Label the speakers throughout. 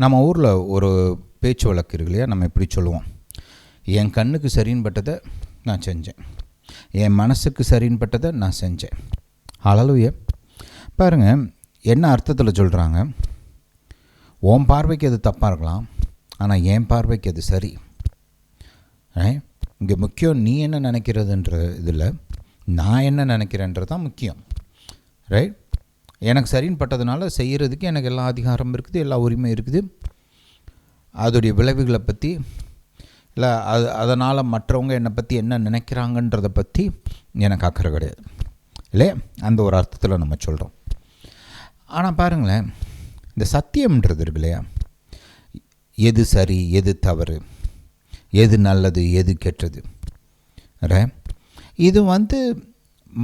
Speaker 1: நம்ம ஊரில் ஒரு பேச்சு வழக்கு இருக்கு இல்லையா, நம்ம இப்படி சொல்லுவோம், என் கண்ணுக்கு சரின்னு பட்டதை நான் செஞ்சேன், என் மனசுக்கு சரின்னு பட்டதை நான் செஞ்சேன். ஹல்லேலூயா. பாருங்கள், என்ன அர்த்தத்தில் சொல்கிறாங்க, உன் பார்வைக்கு அது தப்பாக இருக்கலாம், ஆனால் என் பார்வைக்கு அது சரி. இங்கே முக்கியம் நீ என்ன நினைக்கிறதுன்ற இதில் நான் என்ன நினைக்கிறேன்றது தான் முக்கியம். ரைட்? எனக்கு சரின்னு பட்டதுனால செய்கிறதுக்கு எனக்கு எல்லா அதிகாரம் இருக்குது, எல்லா உரிமை இருக்குது. அதோடைய விளைவுகளை பற்றி இல்லை அதனால் மற்றவங்க என்னை பற்றி என்ன நினைக்கிறாங்கன்றதை பற்றி எனக்கு அக்கறை கிடையாது இல்லையா? அந்த ஒரு அர்த்தத்தில் நம்ம சொல்கிறோம். ஆனால் பாருங்களேன், இந்த சத்தியம்ன்றது இருக்கு இல்லையா, எது சரி எது தவறு, எது நல்லது எது கெட்டது, இது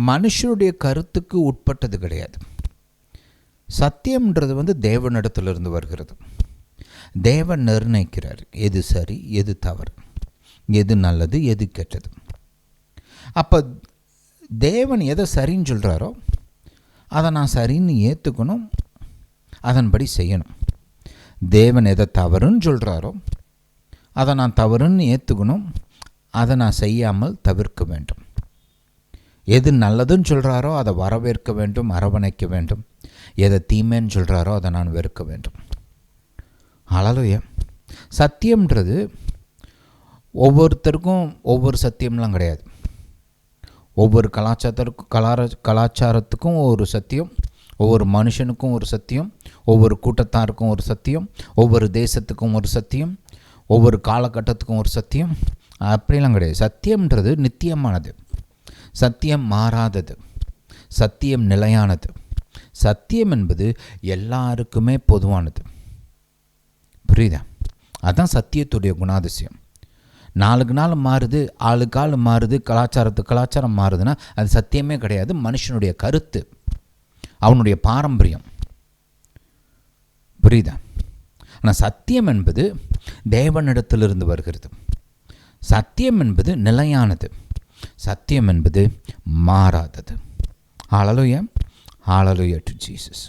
Speaker 1: மனுஷனுடைய கருத்துக்கு உட்பட்டது கிடையாது. சத்தியம்ன்றது தேவனிடத்திலிருந்து வருகிறது. தேவன் நிர்ணயிக்கிறார் எது சரி எது தவறு, எது நல்லது எது கெட்டது. அப்போ தேவன் எதை சரின்னு சொல்கிறாரோ அதை நான் சரின்னு ஏற்றுக்கணும், அதன்படி செய்யணும். தேவன் எதை தவறுன்னு சொல்கிறாரோ அதை நான் தவறுன்னு ஏற்றுக்கணும், அதை நான் செய்யாமல் தவிர்க்க வேண்டும். எது நல்லதுன்னு சொல்கிறாரோ அதை வரவேற்க வேண்டும், அரவணைக்க வேண்டும். எதை தீமைன்னு சொல்கிறாரோ அதை நான் வெறுக்க வேண்டும். ஹல்லேலூயா. சத்தியம்ன்றது ஒவ்வொருத்தருக்கும் ஒவ்வொரு சத்தியம்லாம் கிடையாது. ஒவ்வொரு கலாச்சாரத்துக்கும் ஒரு சத்தியம், ஒவ்வொரு மனுஷனுக்கும் ஒரு சத்தியம், ஒவ்வொரு கூட்டத்தாருக்கும் ஒரு சத்தியம், ஒவ்வொரு தேசத்துக்கும் ஒரு சத்தியம், ஒவ்வொரு காலகட்டத்துக்கும் ஒரு சத்தியம். அப்படிலாம் கிடையாது. சத்தியம்ன்றது நித்தியமானது, சத்தியம் மாறாதது, சத்தியம் நிலையானது. சத்தியம் என்பது எல்லாருக்குமே பொதுவானது. புரியுதா? அதுதான் சத்தியத்துடைய குணாதிசயம். நாளுக்கு நாள் மாறுது, ஆளுக்கு ஆள் மாறுது, கலாச்சாரத்துக்கு கலாச்சாரம் மாறுதுன்னா அது சத்தியமே கிடையாது, மனுஷனுடைய கருத்து, அவனுடைய பாரம்பரியம். புரியுதா? ஆனால் சத்தியம் என்பது தேவனிடத்திலிருந்து வருகிறது. சத்தியம் என்பது நிலையானது, சத்தியம் என்பது மாறாதது. ஹல்லேலூயா. Hallelujah to Jesus.